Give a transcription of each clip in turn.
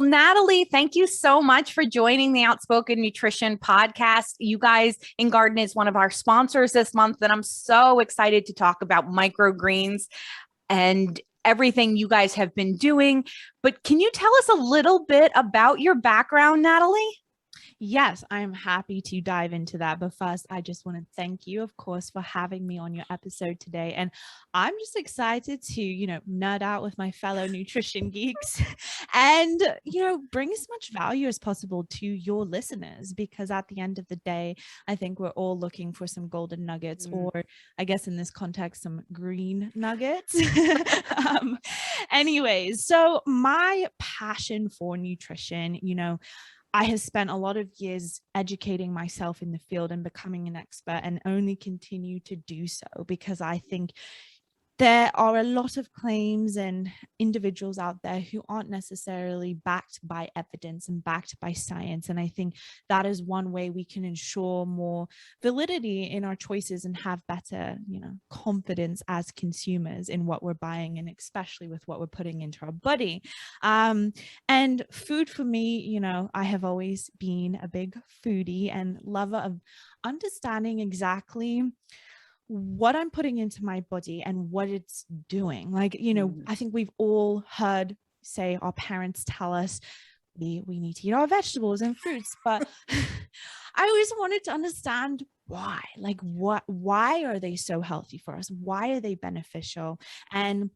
Well, Natalie, thank you so much for joining the Outspoken Nutrition Podcast. You guys, Ingarden is one of our sponsors this month, and I'm so excited to talk about microgreens and everything you guys have been doing. But can you tell us a little bit about your background, Natalie? Yes, I'm happy to dive into that. But first, I just want to thank you, of course, for having me on your episode today. And I'm just excited to, nerd out with my fellow nutrition geeks and, bring as much value as possible to your listeners, because at the end of the day, I think we're all looking for some golden nuggets, or I guess in this context, some green nuggets. Anyways, so my passion for nutrition, I have spent a lot of years educating myself in the field and becoming an expert, and only continue to do so because I think there are a lot of claims and individuals out there who aren't necessarily backed by evidence and backed by science. And I think that is one way we can ensure more validity in our choices and have better, confidence as consumers in what we're buying, and especially with what we're putting into our body. And food for me, I have always been a big foodie and lover of understanding exactly what I'm putting into my body and what it's doing. Like, I think we've all heard, say, our parents tell us we need to eat our vegetables and fruits, but I always wanted to understand why. Like, why are they so healthy for us? Why are they beneficial? And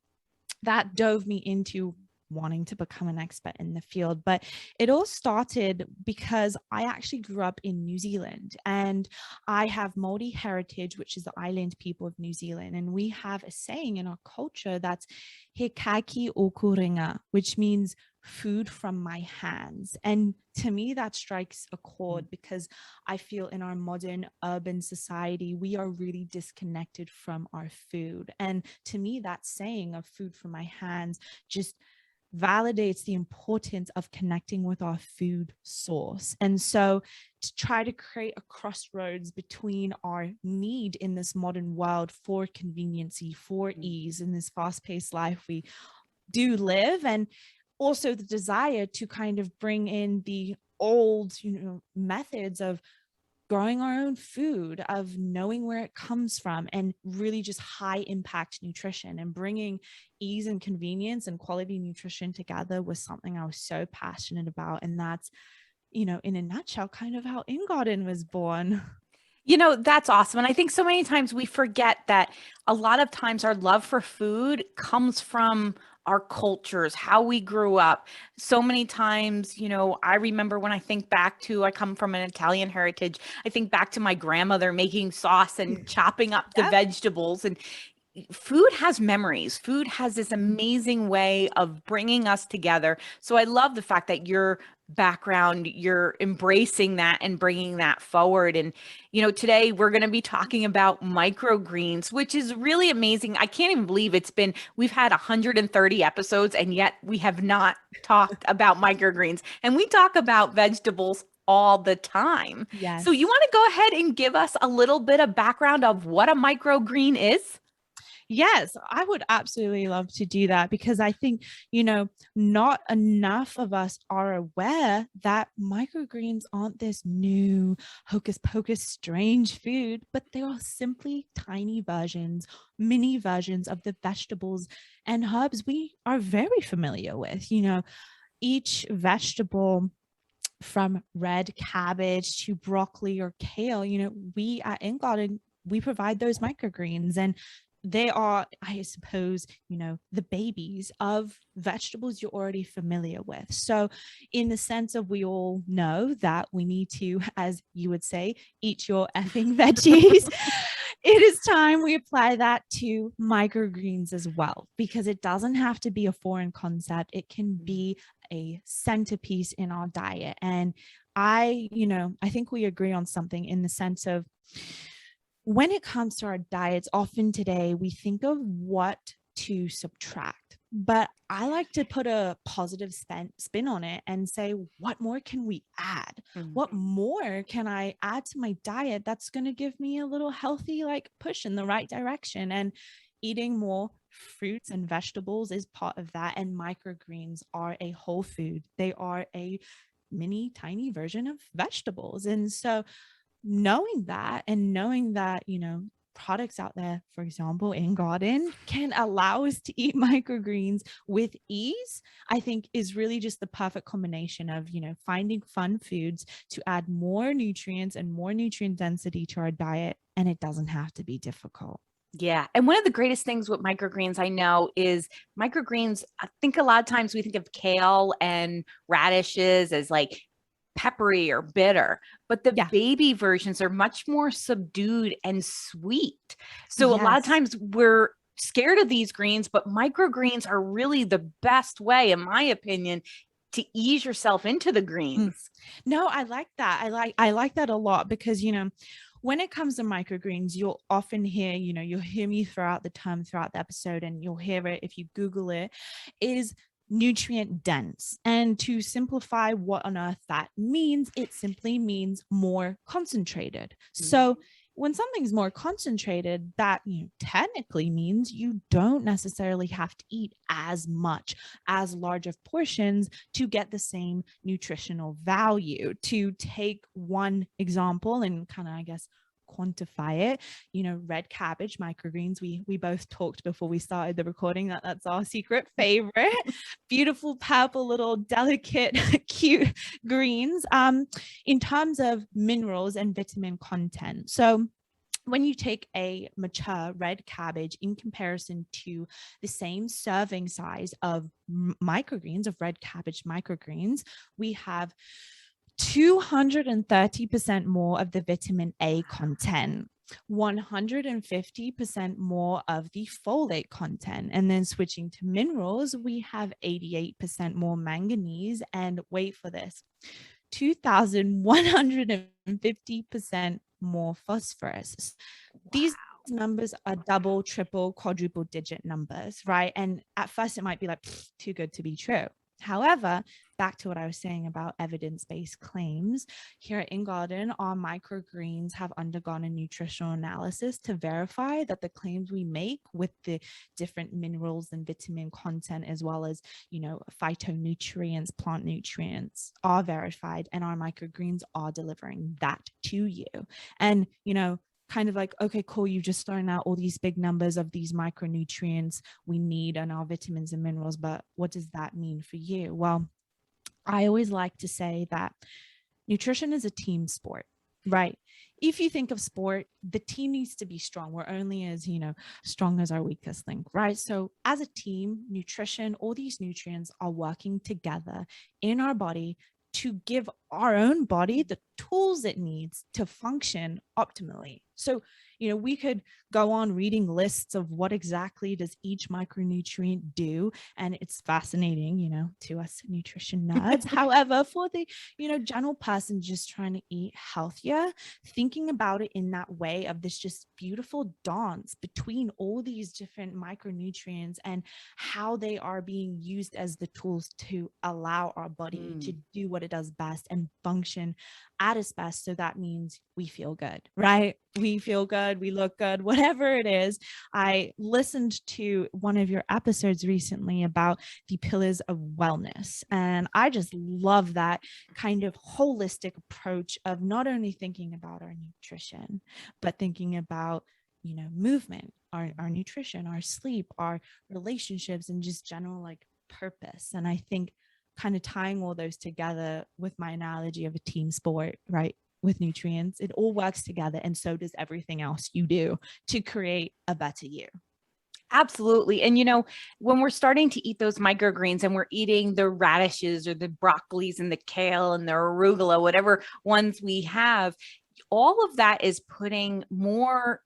that dove me into wanting to become an expert in the field. But it all started because I actually grew up in New Zealand, and I have Māori heritage, which is the island people of New Zealand. And we have a saying in our culture that's he kaki o kuringa, which means food from my hands. And to me, that strikes a chord, because I feel in our modern urban society, we are really disconnected from our food. And to me, that saying of food from my hands just validates the importance of connecting with our food source. And so to try to create a crossroads between our need in this modern world for conveniency, for ease in this fast-paced life we do live, and also the desire to kind of bring in the old, methods of growing our own food, of knowing where it comes from, and really just high impact nutrition, and bringing ease and convenience and quality nutrition together was something I was so passionate about. And that's, in a nutshell, kind of how Ingarden was born. That's awesome. And I think so many times we forget that a lot of times our love for food comes from our cultures, how we grew up. So many times, I remember when I come from an Italian heritage, I think back to my grandmother making sauce and chopping up the vegetables. And food has memories. Food has this amazing way of bringing us together. So I love the fact that your background, you're embracing that and bringing that forward. And, today we're going to be talking about microgreens, which is really amazing. I can't even believe we've had 130 episodes, and yet we have not talked about microgreens. And we talk about vegetables all the time. Yes. So you want to go ahead and give us a little bit of background of what a microgreen is? Yes, I would absolutely love to do that, because I think, not enough of us are aware that microgreens aren't this new hocus pocus strange food, but they are simply tiny versions, mini versions of the vegetables and herbs we are very familiar with. Each vegetable, from red cabbage to broccoli or kale, we at Ingarden, we provide those microgreens, and they are, I suppose, the babies of vegetables you're already familiar with. So in the sense of, we all know that we need to, as you would say, eat your effing veggies. It is time we apply that to microgreens as well, because it doesn't have to be a foreign concept. It can be a centerpiece in our diet. And I think we agree on something in the sense of, when it comes to our diets, often today we think of what to subtract, but I like to put a positive spin on it and say, what more can we add? What more can I add to my diet that's going to give me a little healthy, push in the right direction? And eating more fruits and vegetables is part of that. And microgreens are a whole food. They are a mini tiny version of vegetables. And so knowing that and knowing that, products out there, for example, ingarden, can allow us to eat microgreens with ease, I think is really just the perfect combination of, finding fun foods to add more nutrients and more nutrient density to our diet. And it doesn't have to be difficult. Yeah. And one of the greatest things with microgreens I know is microgreens. I think a lot of times we think of kale and radishes as like peppery or bitter, but the baby versions are much more subdued and sweet. So a lot of times we're scared of these greens, but microgreens are really the best way, in my opinion, to ease yourself into the greens. No, I like that. I like that a lot because, when it comes to microgreens, you'll often hear, you'll hear me throughout the episode, and you'll hear it if you Google it, is nutrient dense. And to simplify what on earth that means, it simply means more concentrated. So when something's more concentrated, that technically means you don't necessarily have to eat as much, as large of portions to get the same nutritional value. To take one example and kind of, I guess, quantify it, red cabbage microgreens, we both talked before we started the recording that's our secret favorite. Beautiful purple little delicate cute greens in terms of minerals and vitamin content. So when you take a mature red cabbage in comparison to the same serving size of microgreens, of red cabbage microgreens, we have 230% more of the vitamin A content, 150% more of the folate content. And then switching to minerals, we have 88% more manganese, and wait for this, 2,150% more phosphorus. These numbers are double, triple, quadruple digit numbers, right? And at first it might be like, too good to be true. However, back to what I was saying about evidence-based claims, here at ingarden, our microgreens have undergone a nutritional analysis to verify that the claims we make with the different minerals and vitamin content, as well as, phytonutrients, plant nutrients, are verified, and our microgreens are delivering that to you. And, kind of like, okay, cool, you've just thrown out all these big numbers of these micronutrients we need and our vitamins and minerals, but what does that mean for you? Well, I always like to say that nutrition is a team sport, right? If you think of sport, the team needs to be strong. We're only as, strong as our weakest link, right? So as a team, nutrition, all these nutrients are working together in our body to give our own body the tools it needs to function optimally. So, we could go on reading lists of what exactly does each micronutrient do. And it's fascinating, to us nutrition nerds. However, for the, general person just trying to eat healthier, thinking about it in that way of this just beautiful dance between all these different micronutrients and how they are being used as the tools to allow our body to do what it does best and function at its best. So that means we feel good, right? We feel good, we look good, whatever it is. I listened to one of your episodes recently about the pillars of wellness, and I just love that kind of holistic approach of not only thinking about our nutrition, but thinking about, movement, our nutrition, our sleep, our relationships, and just general like purpose. And I think kind of tying all those together with my analogy of a team sport, right? With nutrients, it all works together, and so does everything else you do to create a better you. Absolutely. And when we're starting to eat those microgreens and we're eating the radishes or the broccolis and the kale and the arugula, whatever ones we have, all of that is putting more,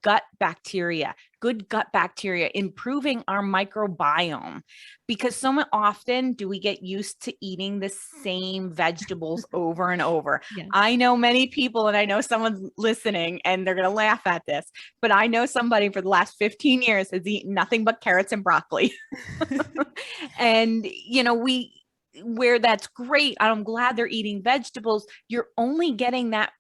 gut bacteria, good gut bacteria, improving our microbiome, because so often do we get used to eating the same vegetables over and over. Yes. I know many people, and I know someone's listening and they're going to laugh at this, but I know somebody for the last 15 years has eaten nothing but carrots and broccoli. And, where that's great. I'm glad they're eating vegetables. You're only getting that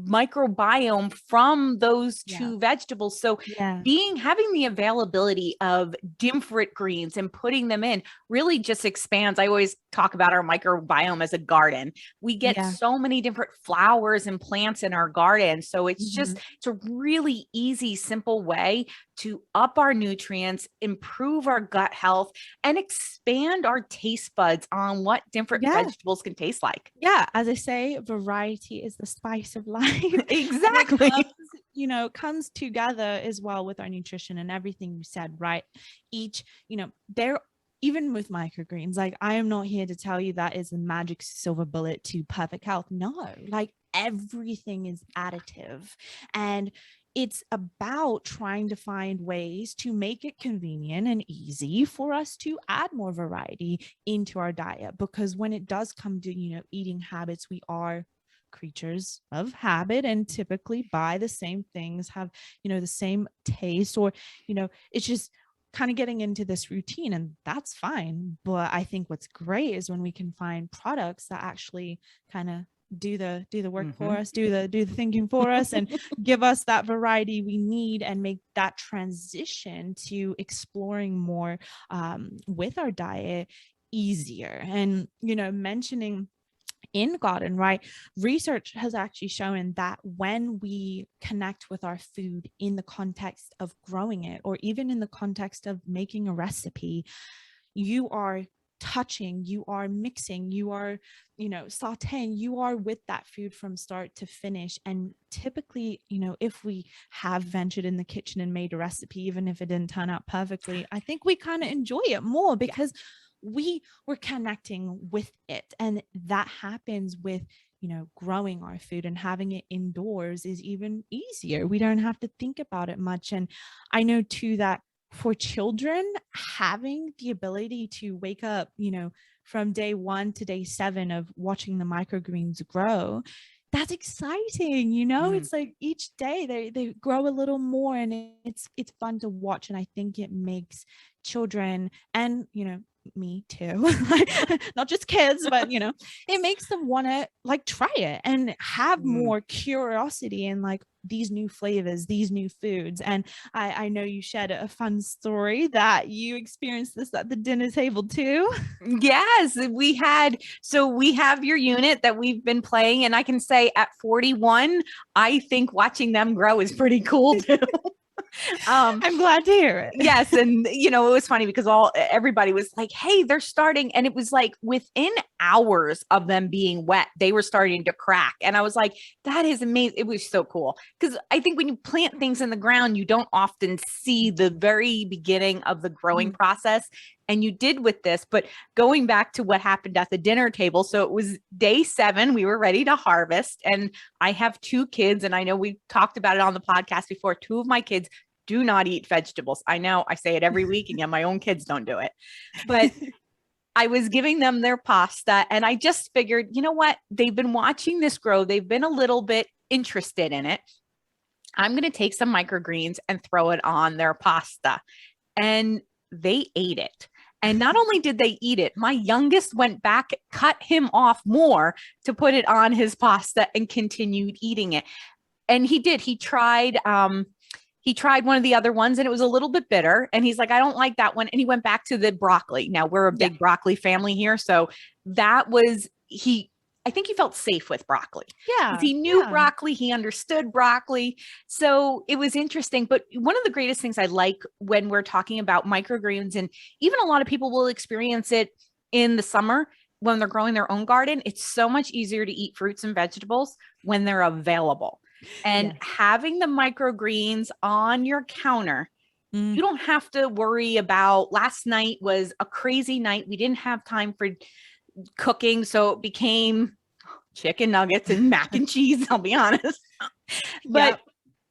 microbiome from those two vegetables. So having the availability of different greens and putting them in really just expands. I always talk about our microbiome as a garden. We get so many different flowers and plants in our garden. So it's just, it's a really easy, simple way to up our nutrients, improve our gut health, and expand our taste buds on what different vegetables can taste like. Yeah. As I say, variety is the spice of life. Exactly. Comes together as well with our nutrition and everything you said, right? Each, they're, even with microgreens, like, I am not here to tell you that is a magic silver bullet to perfect health. No, like, everything is additive, and it's about trying to find ways to make it convenient and easy for us to add more variety into our diet. Because when it does come to, eating habits, we are creatures of habit and typically buy the same things, have, the same taste, or, it's just kind of getting into this routine, and that's fine. But I think what's great is when we can find products that actually kind of do the work for us, do the thinking for us, and give us that variety we need, and make that transition to exploring more with our diet easier. And mentioning ingarden, right? Research has actually shown that when we connect with our food in the context of growing it, or even in the context of making a recipe, you are touching, you are mixing, you are, sauteing, you are with that food from start to finish. And typically, if we have ventured in the kitchen and made a recipe, even if it didn't turn out perfectly, I think we kind of enjoy it more because we were connecting with it. And that happens with, growing our food, and having it indoors is even easier. We don't have to think about it much. And I know too that for children, having the ability to wake up, from day 1 to day 7 of watching the microgreens grow, that's exciting. It's like each day they grow a little more, and it's fun to watch. And I think it makes children, and me too, not just kids, but it makes them want to like try it and have more curiosity in like these new flavors, these new foods. And I know you shared a fun story that you experienced this at the dinner table too. Yes, we have your unit that we've been playing, and I can say at 41, I think watching them grow is pretty cool too. I'm glad to hear it. Yes. And, it was funny because everybody was like, hey, they're starting. And it was like within hours of them being wet, they were starting to crack. And I was like, that is amazing. It was so cool. Because I think when you plant things in the ground, you don't often see the very beginning of the growing process. And you did with this. But going back to what happened at the dinner table. So it was day 7. We were ready to harvest. And I have 2 kids. And I know we talked about it on the podcast before. 2 of my kids do not eat vegetables. I know I say it every week, and yet my own kids don't do it. But I was giving them their pasta, and I just figured, you know what? They've been watching this grow. They've been a little bit interested in it. I'm going to take some microgreens and throw it on their pasta. And they ate it. And not only did they eat it, my youngest went back, cut him off more to put it on his pasta, and continued eating it. And he did. He tried one of the other ones, and it was a little bit bitter. And he's like, I don't like that one. And he went back to the broccoli. Now we're a big broccoli family here. So that was, I think he felt safe with broccoli. Yeah. He knew broccoli. He understood broccoli. So it was interesting. But one of the greatest things I like when we're talking about microgreens, and even a lot of people will experience it in the summer when they're growing their own garden, it's so much easier to eat fruits and vegetables when they're available. And having the microgreens on your counter, you don't have to worry about. Last night was a crazy night. We didn't have time for cooking, so it became chicken nuggets and mac and cheese, I'll be honest. But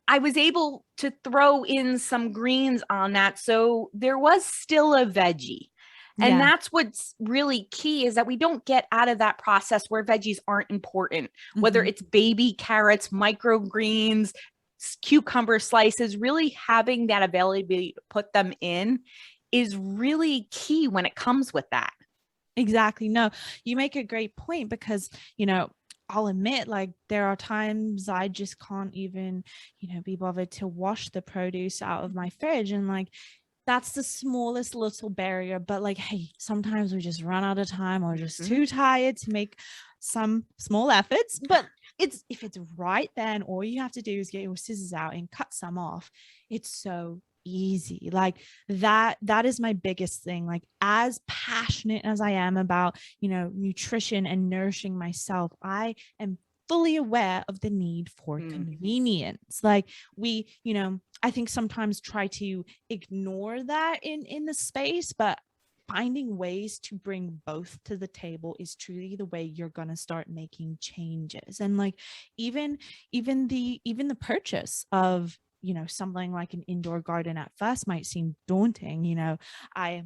I was able to throw in some greens on that. So there was still a veggie. And that's what's really key, is that we don't get out of that process where veggies aren't important, whether it's baby carrots, microgreens, cucumber slices. Really having that availability to put them in is really key when it comes with that. Exactly. No, you make a great point, because, I'll admit, like, there are times I just can't even, be bothered to wash the produce out of my fridge. And like, that's the smallest little barrier. But like, hey, sometimes we just run out of time or just too tired to make some small efforts. But if it's right there and all you have to do is get your scissors out and cut some off, it's so easy. Like that is my biggest thing. Like, as passionate as I am about, nutrition and nourishing myself, I am fully aware of the need for convenience. Like, we, I think sometimes try to ignore that in the space, but finding ways to bring both to the table is truly the way you're going to start making changes. And like, even the purchase of, something like an indoor garden at first might seem daunting. I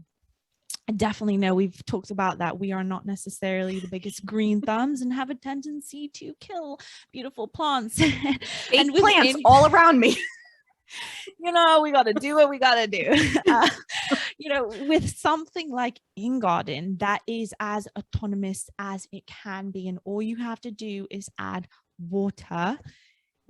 definitely know we've talked about that. We are not necessarily the biggest green thumbs and have a tendency to kill beautiful plants. Fake plants all around me. We got to do what we got to do. With something like ingarden, that is as autonomous as it can be. And all you have to do is add water,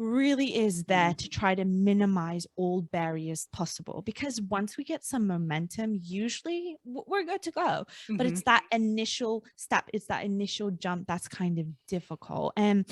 really is there to try to minimize all barriers possible, because once we get some momentum, usually we're good to go. But it's that initial step, it's that initial jump that's kind of difficult. And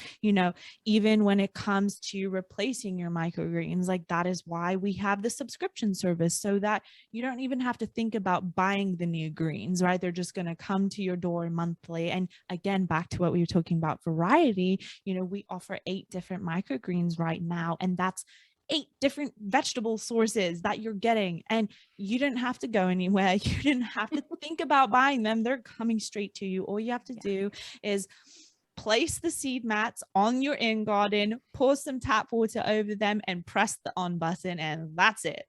even when it comes to replacing your microgreens, like, that is why we have the subscription service, so that you don't even have to think about buying the new greens, right? They're just going to come to your door monthly. And again, back to what we were talking about, variety, we offer 8 different microgreens right now, and that's 8 different vegetable sources that you're getting, and you didn't have to go anywhere. You didn't have to think about buying them. They're coming straight to you. All you have to do is place the seed mats on your in-garden, pour some tap water over them, and press the on button, and that's it.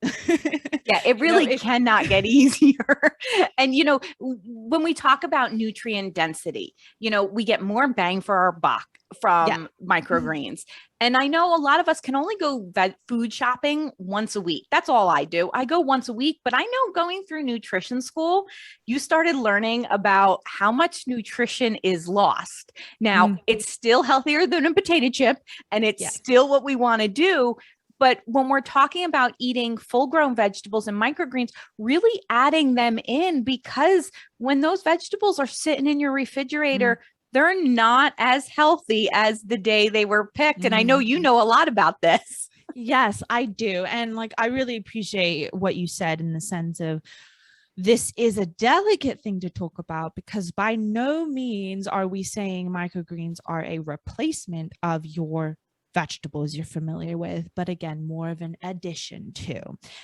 Yeah, it really cannot get easier. And, when we talk about nutrient density, we get more bang for our buck from microgreens. And I know a lot of us can only go food shopping once a week. That's all I do. I go once a week, but I know going through nutrition school, you started learning about how much nutrition is lost. Now, it's still healthier than a potato chip, and it's still what we want to do. But when we're talking about eating full-grown vegetables and microgreens, really adding them in, because when those vegetables are sitting in your refrigerator, they're not as healthy as the day they were picked. And I know you know a lot about this. Yes, I do. And like, I really appreciate what you said in the sense of, this is a delicate thing to talk about, because by no means are we saying microgreens are a replacement of your vegetables you're familiar with, but again, more of an addition to.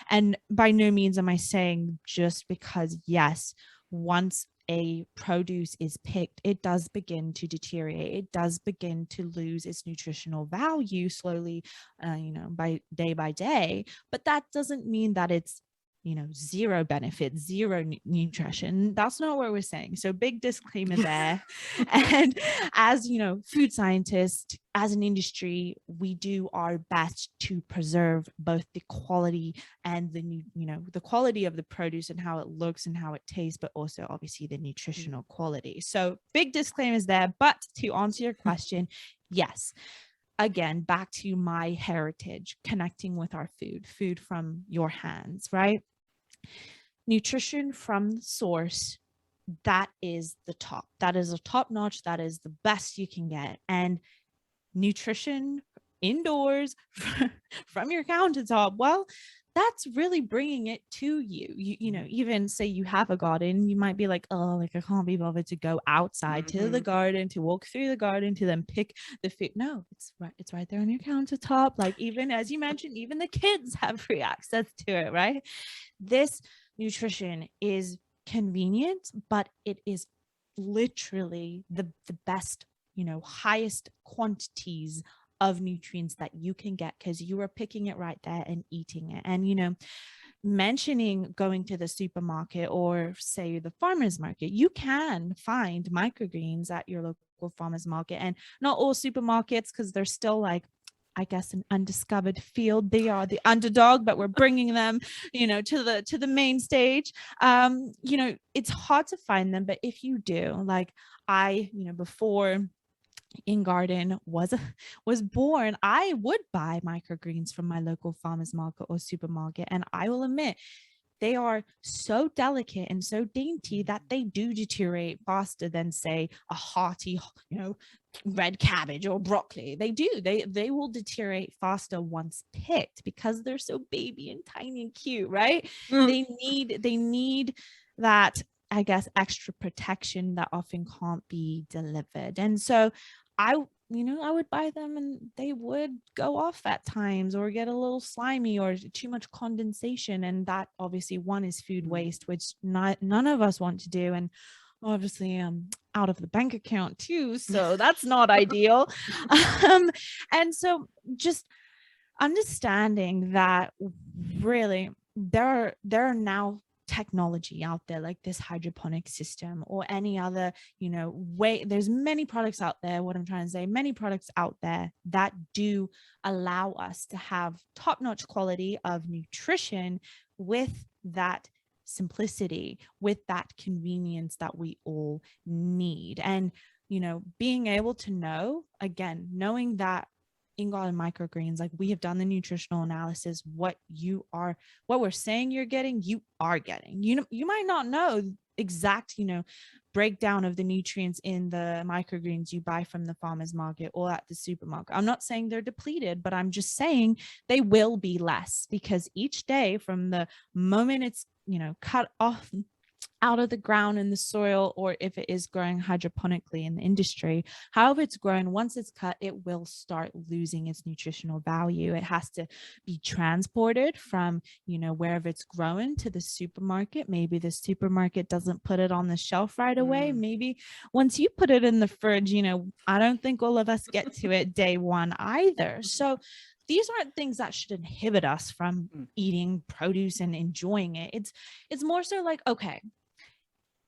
And by no means am I saying just because, yes, once a produce is picked, it does begin to deteriorate. It does begin to lose its nutritional value slowly, by day. But that doesn't mean that it's, zero benefit, zero nutrition. That's not what we're saying. So big disclaimer there. And as, food scientists, as an industry, we do our best to preserve both the quality and the quality of the produce and how it looks and how it tastes, but also obviously the nutritional quality. So big disclaimers there. But to answer your question, yes. Again, back to my heritage, connecting with our food from your hands, right? Nutrition from the source, that is the top. That is a top notch. That is the best you can get. And nutrition indoors from your countertop, well, that's really bringing it to you. Even say you have a garden, you might be like, oh, like, I can't be bothered to go outside to the garden, to walk through the garden, to then pick the food. No, it's right there on your countertop. Like, even as you mentioned, even the kids have free access to it, right? This nutrition is convenient, but it is literally the best, highest quantities of nutrients that you can get, because you are picking it right there and eating it. And mentioning going to the supermarket or say the farmer's market, you can find microgreens at your local farmer's market. And not all supermarkets, because they're still like, I guess, an undiscovered field. They are the underdog, but we're bringing them, to the main stage. It's hard to find them, but if you do, like, before ingarden was born, I would buy microgreens from my local farmers market or supermarket, and I will admit they are so delicate and so dainty that they do deteriorate faster than, say, a hearty, red cabbage or broccoli. They do. They will deteriorate faster once picked because they're so baby and tiny and cute, right? Mm. They need that, I guess, extra protection that often can't be delivered. And so I I would buy them and they would go off at times or get a little slimy or too much condensation. And that obviously, one, is food waste, which none of us want to do. And obviously out of the bank account too. So that's not ideal. And so just understanding that really there are now technology out there like this hydroponic system or any other way. There's many products out there, what I'm trying to say, many products out there that do allow us to have top-notch quality of nutrition with that simplicity, with that convenience that we all need. And being able to know, again, knowing that ingarden microgreens, like, we have done the nutritional analysis, what we're saying you're getting, you are getting. You might not know exact breakdown of the nutrients in the microgreens you buy from the farmers market or at the supermarket. I'm not saying they're depleted, but I'm just saying they will be less, because each day from the moment it's cut off out of the ground in the soil, or if it is growing hydroponically in the industry, however it's grown, once it's cut, it will start losing its nutritional value. It has to be transported from, wherever it's grown to the supermarket. Maybe the supermarket doesn't put it on the shelf right away. Maybe once you put it in the fridge, I don't think all of us get to it day one either. So these aren't things that should inhibit us from eating produce and enjoying it. It's more so like, okay,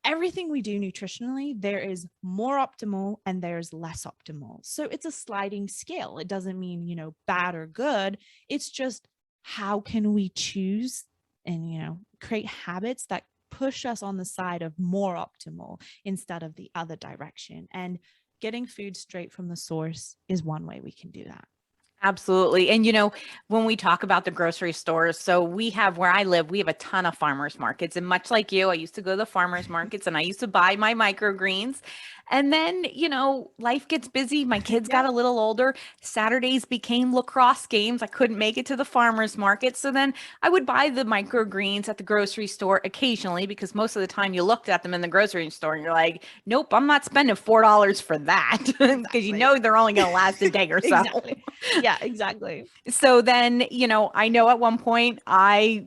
everything we do nutritionally, there is more optimal and there's less optimal. So it's a sliding scale. It doesn't mean, bad or good. It's just, how can we choose and, create habits that push us on the side of more optimal instead of the other direction. And getting food straight from the source is one way we can do that. Absolutely. And, when we talk about the grocery stores, so we have, where I live, we have a ton of farmers markets. And much like you, I used to go to the farmers markets and I used to buy my microgreens. And then, life gets busy. My kids got a little older. Saturdays became lacrosse games. I couldn't make it to the farmers market. So then I would buy the microgreens at the grocery store occasionally, because most of the time you looked at them in the grocery store and you're like, nope, I'm not spending $4 for that, because they're only going to last a day or so. Exactly. Yeah, exactly. So then, I know at one point I,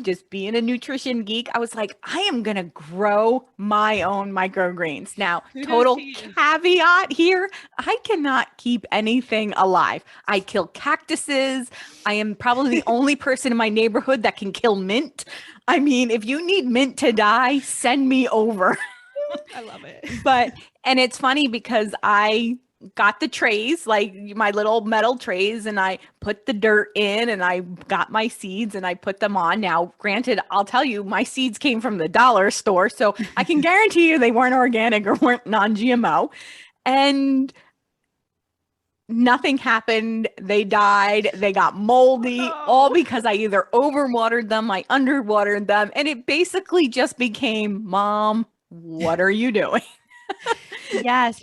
just being a nutrition geek, I was like, I am going to grow my own microgreens. Now, total caveat here, I cannot keep anything alive. I kill cactuses. I am probably the only person in my neighborhood that can kill mint. I mean, if you need mint to die, send me over. I love it. And it's funny because I got the trays, like my little metal trays, and I put the dirt in and I got my seeds and I put them on. Now, granted, I'll tell you, my seeds came from the dollar store, so I can guarantee you they weren't organic or weren't non-GMO. And nothing happened. They died. They got moldy, all because I either overwatered them, I underwatered them, and it basically just became, Mom, what are you doing? Yes,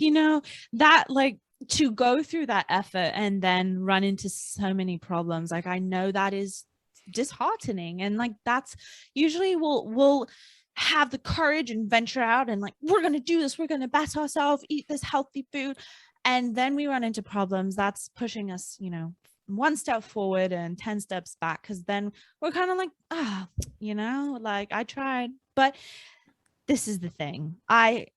that, like, to go through that effort and then run into so many problems, like, I know that is disheartening. And like, that's usually we'll have the courage and venture out and like, we're going to do this, we're going to better ourselves, eat this healthy food. And then we run into problems that's pushing us, one step forward and 10 steps back. Cause then we're kind of like, like, I tried. But this is the thing. I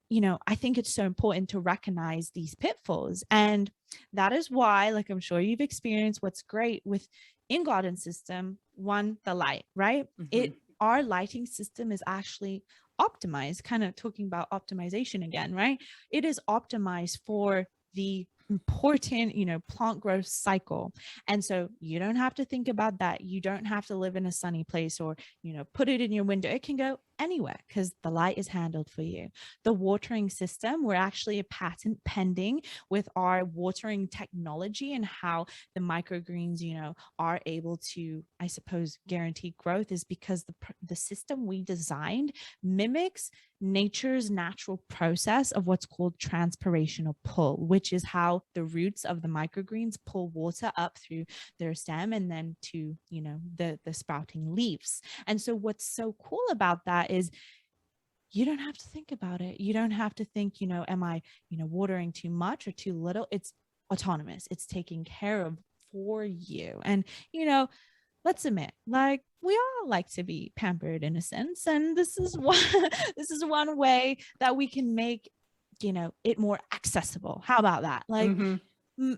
think it's so important to recognize these pitfalls. And that is why, like, I'm sure you've experienced, what's great with ingarden system, one, the light, right? Our lighting system is actually optimized, kind of talking about optimization again, right? It is optimized for the important, plant growth cycle. And so you don't have to think about that. You don't have to live in a sunny place or, put it in your window. It can go anywhere because the light is handled for you. The watering system, we're actually a patent pending with our watering technology and how the microgreens, are able to, I suppose, guarantee growth is because the system we designed mimics nature's natural process of what's called transpirational pull, which is how the roots of the microgreens pull water up through their stem and then to, the sprouting leaves. And so what's so cool about that is you don't have to think about it. You don't have to think, am I, watering too much or too little? It's autonomous. It's taken care of for you. And, let's admit, like, we all like to be pampered in a sense. And this is one way that we can make, it more accessible. How about that? Like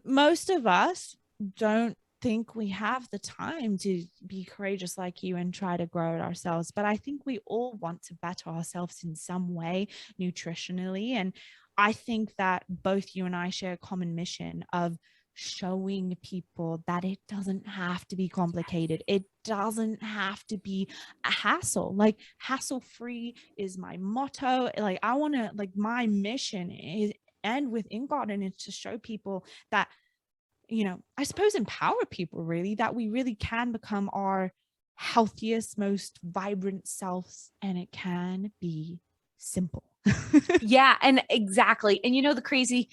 most of us don't think we have the time to be courageous like you and try to grow it ourselves. But I think we all want to better ourselves in some way nutritionally. And I think that both you and I share a common mission of showing people that it doesn't have to be complicated. It doesn't have to be a hassle. Like, hassle-free is my motto. Like, I want to, like, my mission is, and with ingarden, is to show people that, I suppose empower people really, that we really can become our healthiest, most vibrant selves, and it can be simple. Yeah, and exactly. And the crazy,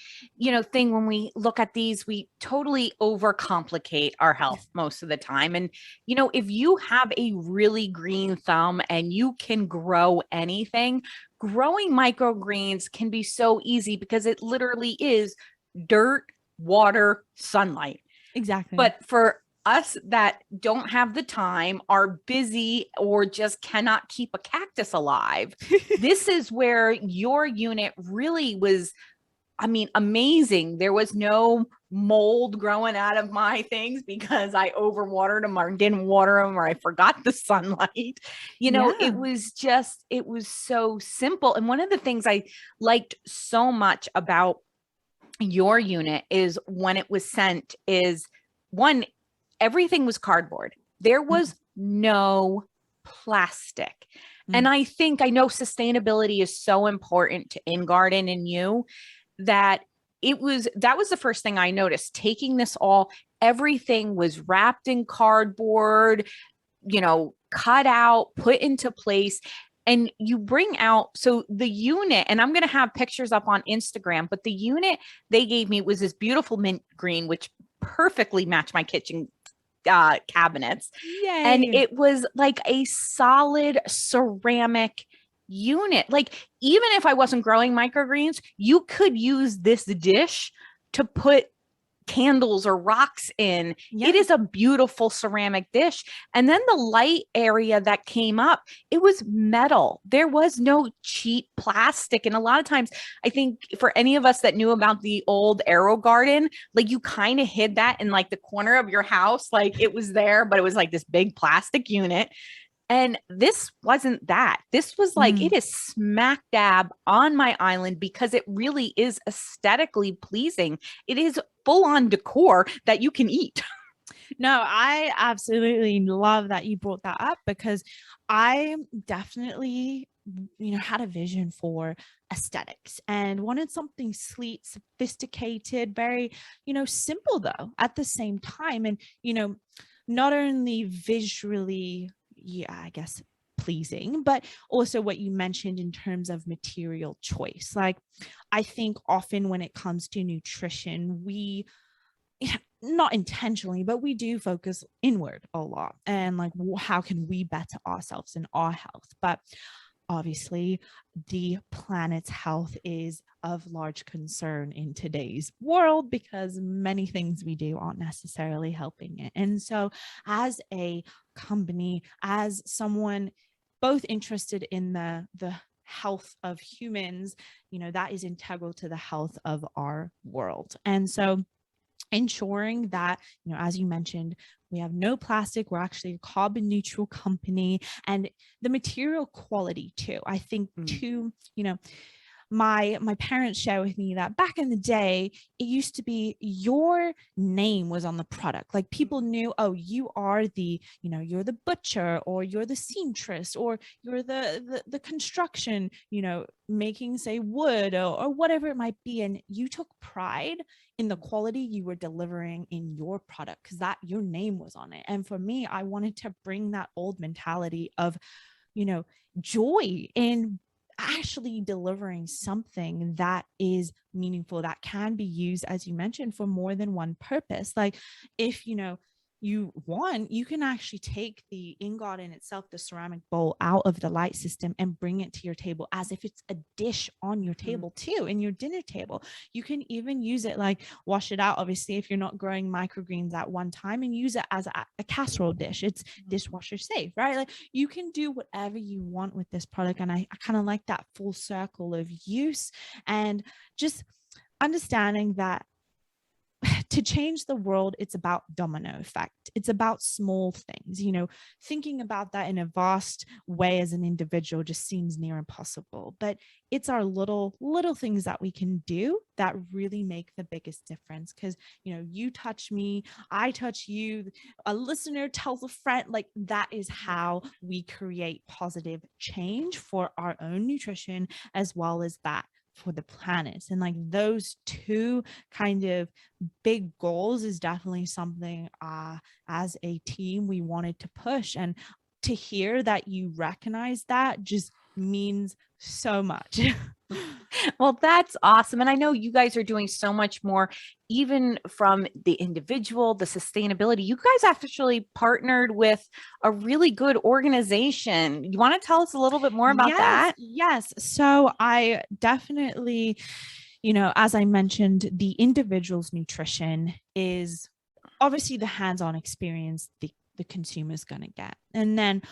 thing when we look at these, we totally overcomplicate our health most of the time. And, if you have a really green thumb and you can grow anything, growing microgreens can be so easy because it literally is dirt, water, sunlight. Exactly. But for us that don't have the time, are busy, or just cannot keep a cactus alive, this is where your unit really was, amazing. There was no mold growing out of my things because I overwatered them or didn't water them or I forgot the sunlight. It was so simple. And one of the things I liked so much about your unit is when it was sent is, one, everything was cardboard. There was no plastic. And I know sustainability is so important to ingarden and you, that was the first thing I noticed. Taking this everything was wrapped in cardboard, cut out, put into place. And you bring out, so the unit, and I'm going to have pictures up on Instagram, but the unit they gave me was this beautiful mint green, which perfectly matched my kitchen cabinets. Yay. And it was like a solid ceramic unit. Like, even if I wasn't growing microgreens, you could use this dish to put candles or rocks in. Yeah. It is a beautiful ceramic dish. And then the light area that came up, it was metal. There was no cheap plastic. And a lot of times, I think for any of us that knew about the old Arrow Garden, like, you kind of hid that in like the corner of your house. Like, it was there, but it was like this big plastic unit. And this wasn't that. This was like, it is smack dab on my island because it really is aesthetically pleasing. It is full on decor that you can eat. No, I absolutely love that you brought that up because I definitely, had a vision for aesthetics and wanted something sleek, sophisticated, very, simple though at the same time. And, not only visually, I guess, pleasing, but also what you mentioned in terms of material choice. Like, I think often when it comes to nutrition, we, not intentionally, but we do focus inward a lot and like, how can we better ourselves and our health? But obviously, the planet's health is of large concern in today's world because many things we do aren't necessarily helping it. And so as a company, as someone both interested in the health of humans, that is integral to the health of our world. And so ensuring that, as you mentioned, we have no plastic, we're actually a carbon neutral company, and the material quality too. I think too, my parents share with me that back in the day, it used to be your name was on the product. Like people knew, oh, you are the, you're the butcher, or you're the seamstress, or you're the construction, making, say, wood, or whatever it might be. And you took pride in the quality you were delivering in your product because that your name was on it. And for me, I wanted to bring that old mentality of, joy in actually delivering something that is meaningful, that can be used, as you mentioned, for more than one purpose. Like if, you want, you can actually take the ingarden itself, the ceramic bowl, out of the light system and bring it to your table as if it's a dish on your table too, in your dinner table. You can even use it, like wash it out, obviously, if you're not growing microgreens at one time, and use it as a casserole dish. It's dishwasher safe, right? Like you can do whatever you want with this product. And I kind of like that full circle of use, and just understanding that to change the world, it's about domino effect. It's about small things, thinking about that in a vast way as an individual just seems near impossible, but it's our little things that we can do that really make the biggest difference. Because, you touch me, I touch you, a listener tells a friend, like that is how we create positive change for our own nutrition, as well as that for the planet. And like those two kind of big goals is definitely something as a team we wanted to push. And to hear that you recognize that just means so much. Well, that's awesome. And I know you guys are doing so much more, even from the individual, the sustainability. You guys actually partnered with a really good organization. You want to tell us a little bit more about that? Yes. So I definitely, as I mentioned, the individual's nutrition is obviously the hands-on experience the consumer's going to get. And then,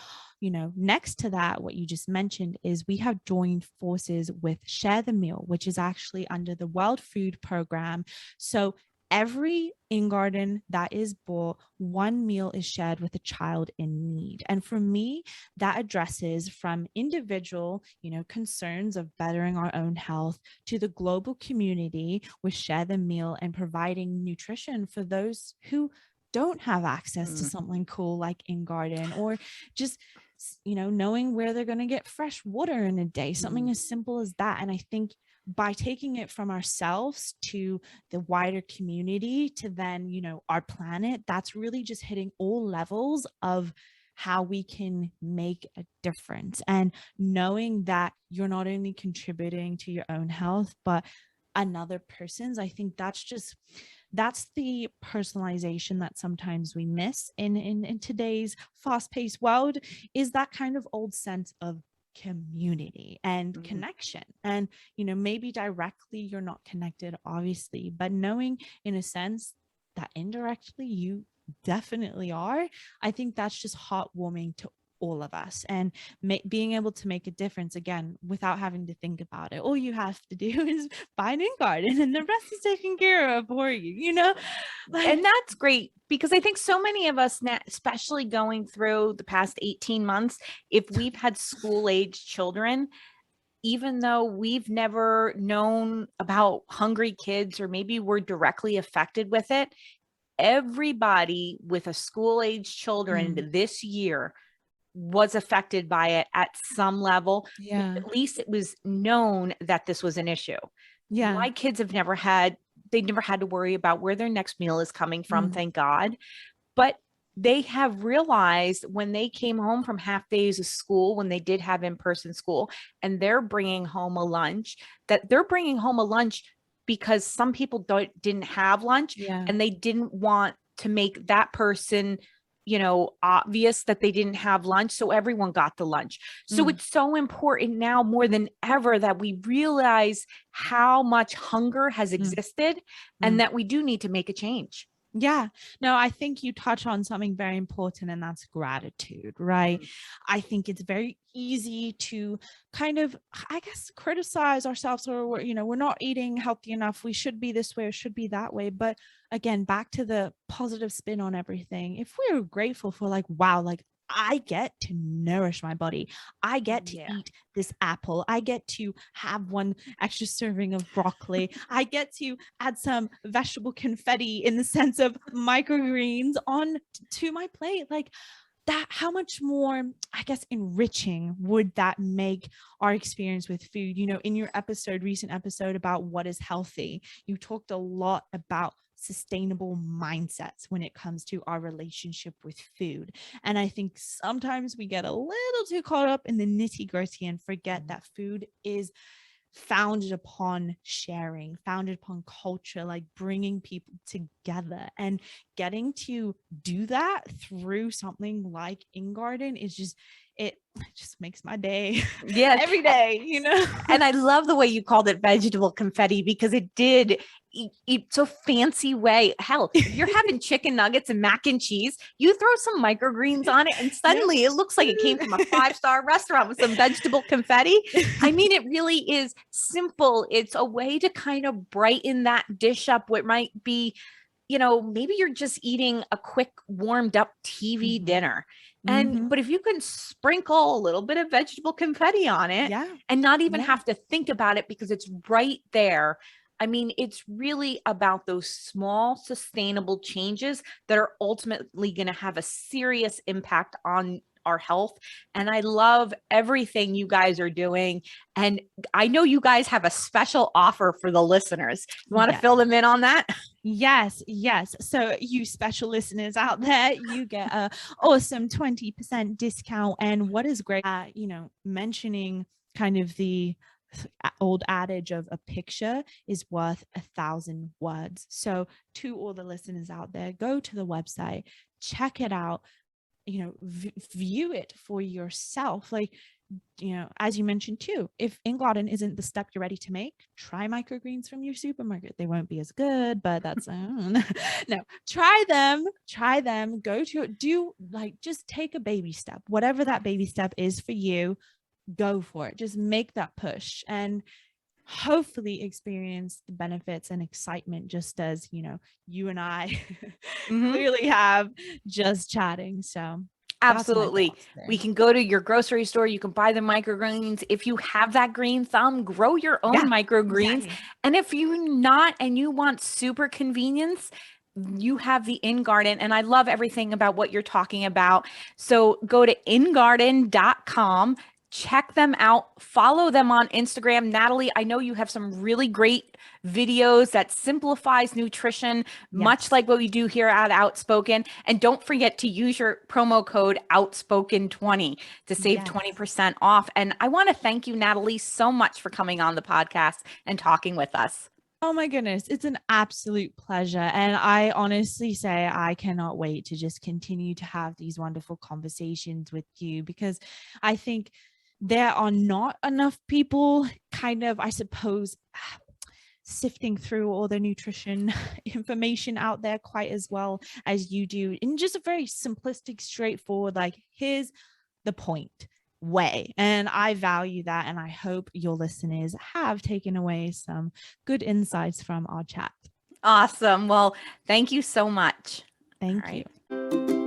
next to that, what you just mentioned is we have joined forces with Share the Meal, which is actually under the World Food Program. So every ingarden that is bought, one meal is shared with a child in need. And for me, that addresses from individual, concerns of bettering our own health to the global community with Share the Meal and providing nutrition for those who don't have access to something cool like ingarden, or just, knowing where they're going to get fresh water in a day, something as simple as that. And I think by taking it from ourselves to the wider community to then, our planet, that's really just hitting all levels of how we can make a difference. And knowing that you're not only contributing to your own health, but another person's, I think that's the personalization that sometimes we miss in today's fast-paced world, is that kind of old sense of community and connection. And, maybe directly you're not connected, obviously, but knowing in a sense that indirectly you definitely are, I think that's just heartwarming to all of us. And being able to make a difference, again, without having to think about it. All you have to do is buy an ingarden and the rest is taken care of for you, And that's great, because I think so many of us now, especially going through the past 18 months, if we've had school-age children, even though we've never known about hungry kids, or maybe we're directly affected with it, everybody with a school-age children this year was affected by it at some level. Yeah. At least it was known that this was an issue. Yeah. My kids have never had to worry about where their next meal is coming from, thank God. But they have realized when they came home from half days of school, when they did have in-person school, and they're bringing home a lunch, that they're bringing home a lunch because some people didn't have lunch, and they didn't want to make that person, obvious that they didn't have lunch. So everyone got the lunch. So it's so important now more than ever that we realize how much hunger has existed and that we do need to make a change. Yeah, no, I think you touch on something very important, and that's gratitude, right? I think it's very easy to kind of, I guess, criticize ourselves, or we're not eating healthy enough. We should be this way or should be that way. But again, back to the positive spin on everything. If we're grateful for like, wow, like I get to nourish my body. I get to Yeah. eat this apple. I get to have one extra serving of broccoli. I get to add some vegetable confetti in the sense of microgreens on to my plate. Like that, how much more, I guess, enriching would that make our experience with food? You know, in your recent episode about what is healthy, you talked a lot about sustainable mindsets when it comes to our relationship with food. And I think sometimes we get a little too caught up in the nitty-gritty and forget that food is founded upon sharing, founded upon culture, like bringing people together, and getting to do that through something like ingarden is just, it just makes my day every day, you know. And I love the way you called it vegetable confetti, because it did eat so fancy way. Hell, if you're having chicken nuggets and mac and cheese, you throw some microgreens on it and suddenly it looks like it came from a 5-star restaurant with some vegetable confetti. I mean, it really is simple. It's a way to kind of brighten that dish up. What might be, maybe you're just eating a quick warmed up TV dinner. But if you can sprinkle a little bit of vegetable confetti on it and not even have to think about it because it's right there. I mean, it's really about those small, sustainable changes that are ultimately going to have a serious impact on our health. And I love everything you guys are doing. And I know you guys have a special offer for the listeners. You want to fill them in on that? Yes. So you special listeners out there, you get a awesome 20% discount. And what is great, mentioning kind of the old adage of a picture is worth 1,000 words. So to all the listeners out there, go to the website, check it out, view it for yourself. Like, as you mentioned too, if ingarden isn't the step you're ready to make, try microgreens from your supermarket. They won't be as good, but that's no, try them, just take a baby step, whatever that baby step is for you. Go for it. Just make that push and hopefully experience the benefits and excitement, just as you and I clearly have just chatting. So absolutely. We can go to your grocery store. You can buy the microgreens. If you have that green thumb, grow your own microgreens. Exactly. And if you're not and you want super convenience, you have the ingarden. And I love everything about what you're talking about. So go to ingarden.com. Check them out. Follow them on Instagram. Natalie, I know you have some really great videos that simplifies nutrition, much like what we do here at Outspoken. And don't forget to use your promo code Outspoken20 to save 20% off. And I want to thank you, Natalie, so much for coming on the podcast and talking with us. Oh my goodness, it's an absolute pleasure. And I honestly say I cannot wait to just continue to have these wonderful conversations with you, because I think there are not enough people kind of, I suppose, sifting through all the nutrition information out there quite as well as you do in just a very simplistic, straightforward, like, here's the point way. And I value that. And I hope your listeners have taken away some good insights from our chat. Awesome. Well, thank you so much. Thank you.